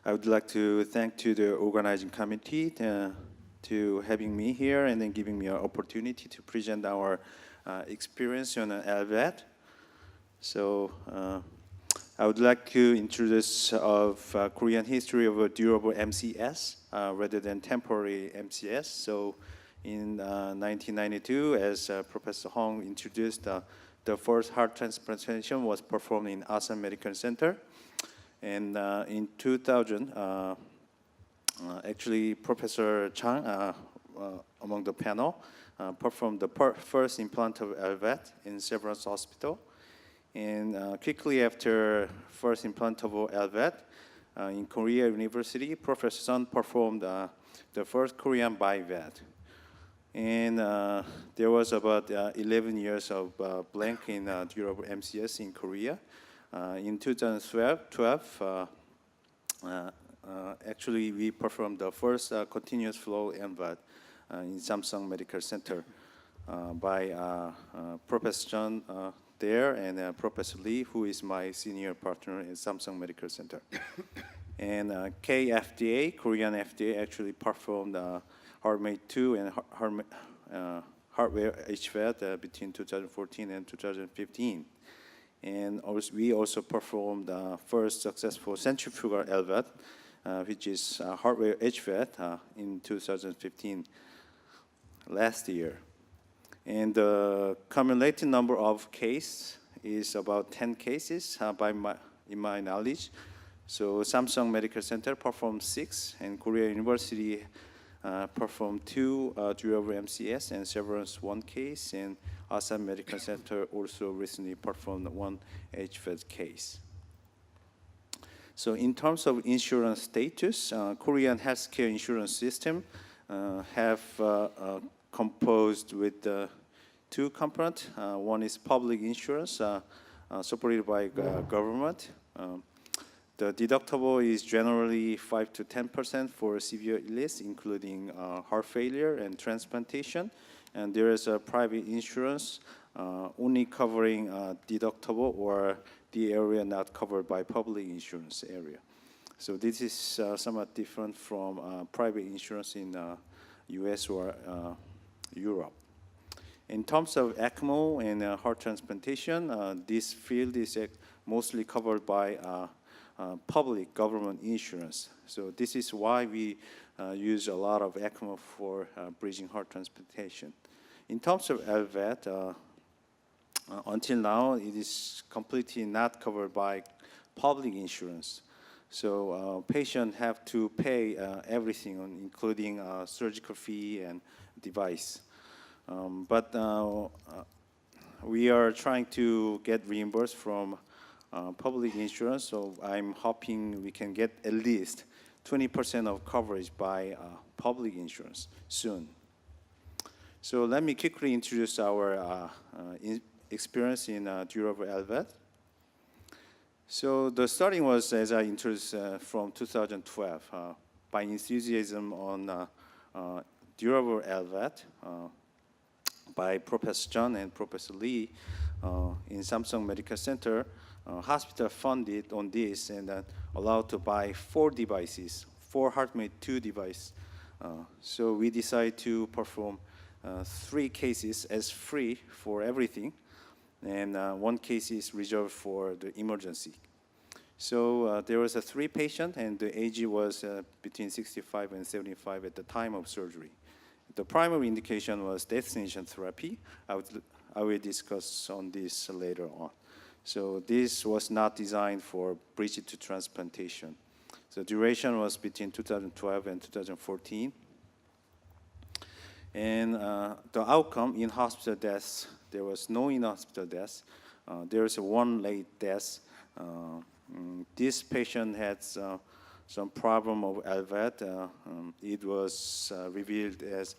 I would like to thank to the organizing committee to having me here and then giving me an opportunity to present our experience on LVAD. So I would like to introduce of Korean history of a durable MCS rather than temporary MCS. So in 1992, as Professor Hong introduced, the first heart transplantation was performed in ASAN Medical Center. And in 2000, actually Professor Chang, among the panel, performed the first implant of LVAD in Severance Hospital. And quickly after first implant of LVAD in Korea University, Professor Sun performed the first Korean VAD. And there was about 11 years of blank in durable MCS in Korea. In 2012, actually we performed the first continuous flow MVAD in Samsung Medical Center by Professor John there and Professor Lee, who is my senior partner in Samsung Medical Center. And KFDA, Korean FDA, actually performed HeartMate 2 and hardware HVAD between 2014 and 2015. And also, we also performed the first successful centrifugal LVAD, which is hardware HVAD in 2015, last year. And the cumulative number of cases is about 10 cases in my knowledge. So Samsung Medical Center performed 6, and Korea University performed 2 durable MCS and Severance 1 case, and ASAN Medical Center also recently performed 1 HVAD case. So in terms of insurance status, Korean healthcare insurance system have composed with 2 components. One is public insurance supported by government. The deductible is generally 5 to 10% for severe illness, including heart failure and transplantation. And there is a private insurance only covering deductible or the area not covered by public insurance area. So this is somewhat different from private insurance in US or Europe. In terms of ECMO and heart transplantation, this field is mostly covered by public government insurance. So this is why we use a lot of ECMO for bridging heart transplantation. In terms of LVAD, until now, it is completely not covered by public insurance. So patients have to pay everything, including surgical fee and device. But we are trying to get reimbursed from public insurance, so I'm hoping we can get at least 20% of coverage by public insurance soon. So let me quickly introduce our experience in durable LVAD. So the starting was, as I introduced, from 2012 by enthusiasm on durable LVAD by Professor John and Professor Lee in Samsung Medical Center. Hospital funded on this and allowed to buy 4 devices, 4 HeartMate 2 devices. So we decided to perform 3 cases as free for everything, and 1 case is reserved for the emergency. So there was a 3 patient, and the age was between 65 and 75 at the time of surgery. The primary indication was destination therapy. I will discuss on this later on. So this was not designed for bridge to transplantation. So duration was between 2012 and 2014. And the outcome in hospital deaths, there was no in-hospital deaths. There was 1 late death. This patient had some problem of LVAD. It was revealed as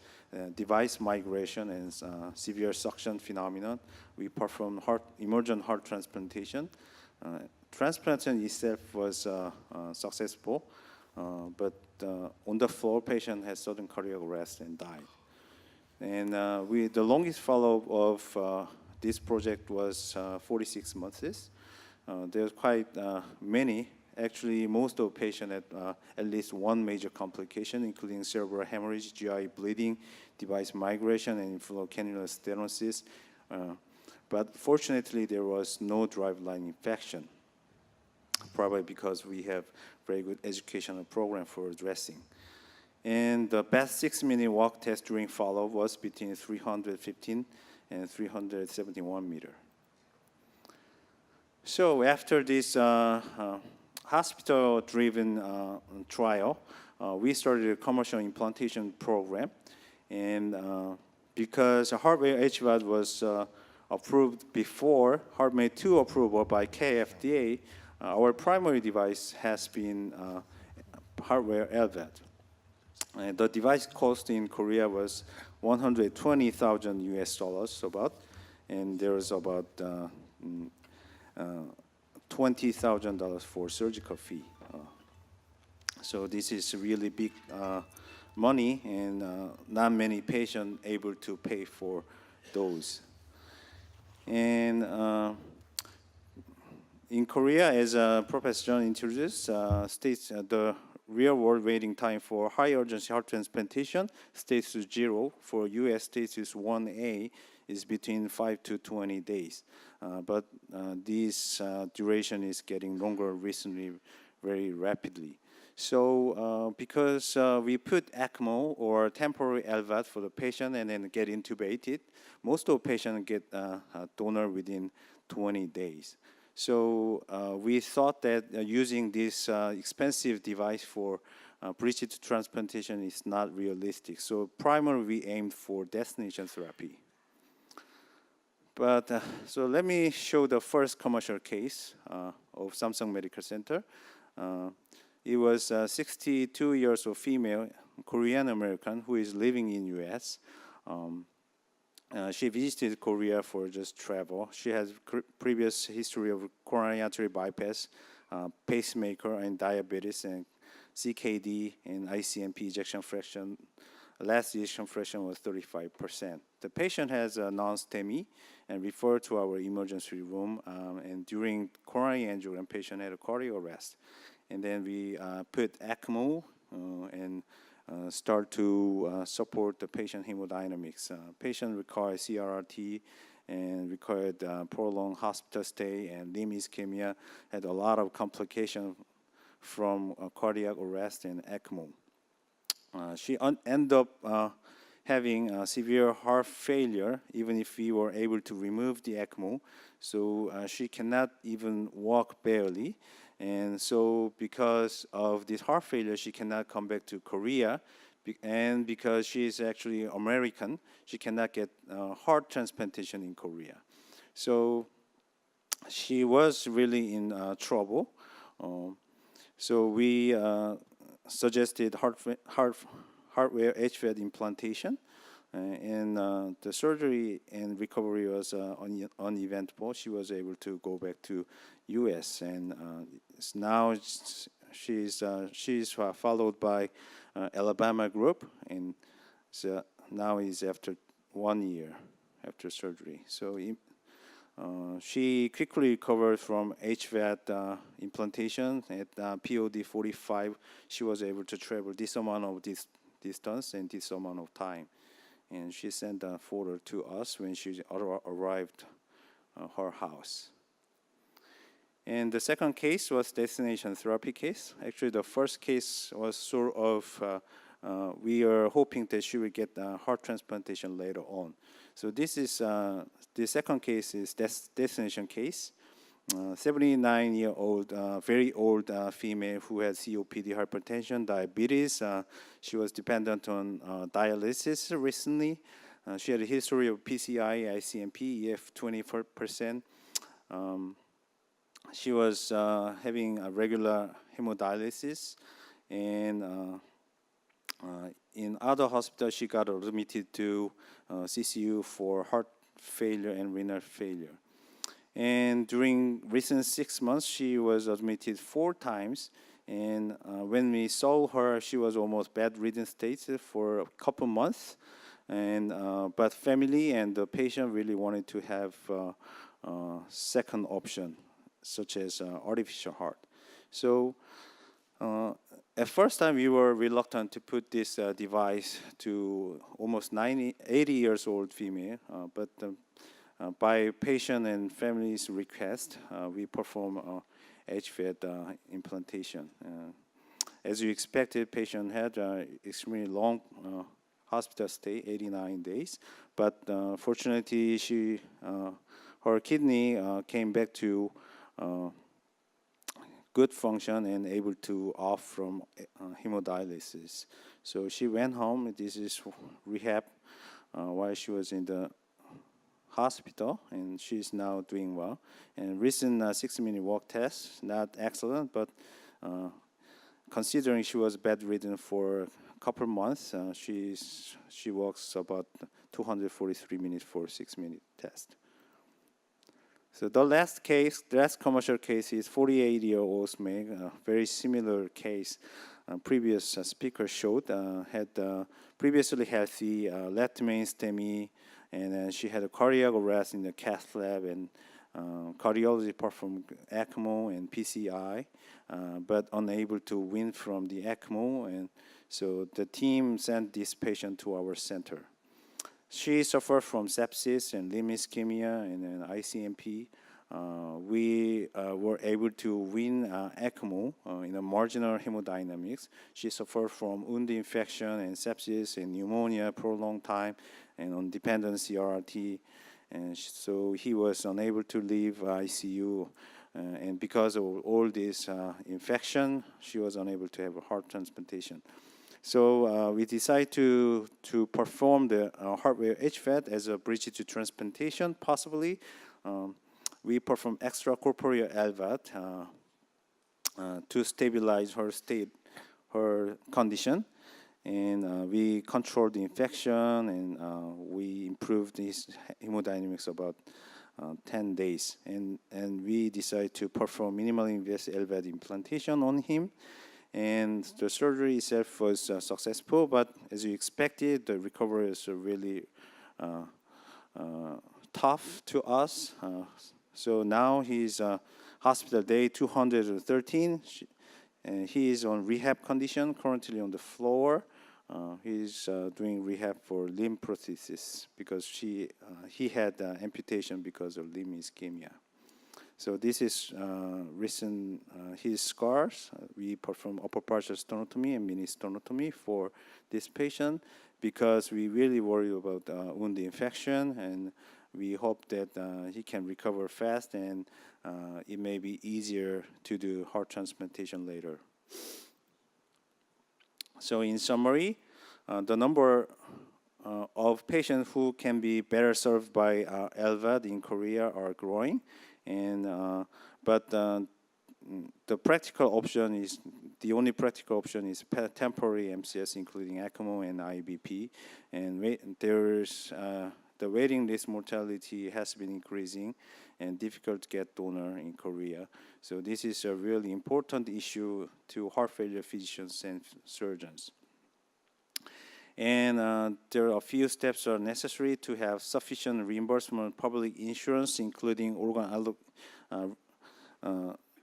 device migration and severe suction phenomenon. We performed emergent heart transplantation. Transplantation itself was successful, but on the floor, patient had sudden cardiac arrest and died. And the longest follow-up of this project was 46 months. There's quite many actually most of patients had at least one major complication, including cerebral hemorrhage, GI bleeding, device migration, and inflocannular stenosis. But fortunately, there was no driveline infection, probably because we have very good educational program for addressing. And the best 6-minute walk test during follow-up was between 315 and 371 meter. So after this hospital-driven trial, we started a commercial implantation program. And because hardware HVAD was approved before HeartMate 2 approval by KFDA, our primary device has been hardware LVAD. And the device cost in Korea was 120,000 US dollars about, and there was about $20,000 for surgical fee. So this is really big money, and not many patients able to pay for those. And in Korea, as Professor John introduced, states the real-world waiting time for high-urgency heart transplantation, status 0, for U.S. status 1A, is between 5 to 20 days. But this duration is getting longer recently very rapidly. So because we put ECMO or temporary LVAD for the patient and then get intubated, most of the patients get a donor within 20 days. So we thought that using this expensive device for bridge transplantation is not realistic. So primarily we aimed for destination therapy. But so let me show the first commercial case of Samsung Medical Center. It was a 62 years old female Korean American who is living in U.S. She visited Korea for just travel. She has previous history of coronary artery bypass, pacemaker, and diabetes, and CKD and ICMP ejection fraction. Last ejection fraction was 35%. The patient has a non-STEMI and referred to our emergency room. And during coronary angiogram, patient had a cardiac arrest. And then we put ECMO and start to support the patient hemodynamics. Patient required CRRT and required prolonged hospital stay, and limb ischemia, had a lot of complications from cardiac arrest and ECMO. She ended up having severe heart failure, even if we were able to remove the ECMO. So she cannot even walk barely. And so because of this heart failure, she cannot come back to Korea. And because she is actually American, she cannot get heart transplantation in Korea. So she was really in trouble. So we suggested hardware HVAD implantation. And the surgery and recovery was uneventful. She was able to go back to U.S. and now she's followed by Alabama group, and so now is after 1 year after surgery. So she quickly recovered from HVAD implantation at POD 45. She was able to travel this amount of distance and this amount of time. And she sent a photo to us when she arrived her house. And the second case was destination therapy case. Actually, the first case was sort of, we are hoping that she will get heart transplantation later on. So this is, the second case is destination case. 79-year-old, very old female who had COPD, hypertension, diabetes. She was dependent on dialysis recently. She had a history of PCI, ICMP, EF 20%. She was having a regular hemodialysis, and in other hospitals, she got admitted to CCU for heart failure and renal failure. And during recent 6 months, she was admitted 4 times. And when we saw her, she was almost bedridden state for a couple months. And but family and the patient really wanted to have second option, such as artificial heart. So at first time, we were reluctant to put this device to almost 80 years old female, but by patient and family's request, we perform HVAD implantation. As you expected, patient had extremely long hospital stay, 89 days, but fortunately, her kidney came back to good function and able to off from hemodialysis. So she went home. This is rehab while she was in the hospital, and she's now doing well. And recent 6-minute walk test, not excellent, but considering she was bedridden for a couple months, she walks about 243 minutes for 6-minute test. So the last commercial case is 48-year-old Meg, a very similar case. Previous speaker showed had previously healthy left main STEMI, and she had a cardiac arrest in the cath lab, and cardiology performed ECMO and PCI, but unable to win from the ECMO, and so the team sent this patient to our center. She suffered from sepsis and limb ischemia and an ICMP. We were able to win ECMO in a marginal hemodynamics. She suffered from wound infection and sepsis and pneumonia for a long time and on dependent CRRT. And so he was unable to leave ICU. And because of all this infection, she was unable to have a heart transplantation. So we decided to perform the hardware HVAD as a bridge to transplantation, possibly. We performed extracorporeal LVAD to stabilize her condition, and we controlled the infection, and we improved this hemodynamics about 10 days, and we decided to perform minimal invasive LVAD implantation on him. And the surgery itself was successful, but as you expected, the recovery is really tough to us. So now he's hospital day 213, and he is on rehab condition, currently on the floor. He's doing rehab for limb prosthesis because he had amputation because of limb ischemia. So this is recent his scars. We perform upper partial sternotomy and mini sternotomy for this patient because we really worry about wound infection, and we hope that he can recover fast, and it may be easier to do heart transplantation later. So in summary, the number of patients who can be better served by LVAD in Korea are growing. And but the only practical option is temporary MCS, including ECMO and IBP. And there's the waiting list mortality has been increasing, and difficult to get donor in Korea. So this is a really important issue to heart failure physicians and surgeons. And there are a few steps are necessary to have sufficient reimbursement public insurance, including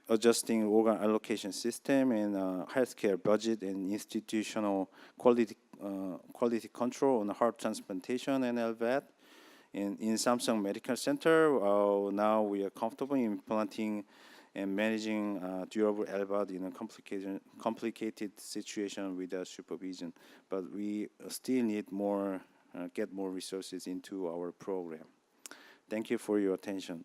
adjusting organ allocation system and healthcare budget and institutional quality control on heart transplantation and LVAD. In Samsung Medical Center, now we are comfortable implanting and managing durable LVAD in a complicated situation with supervision. But we still need get more resources into our program. Thank you for your attention.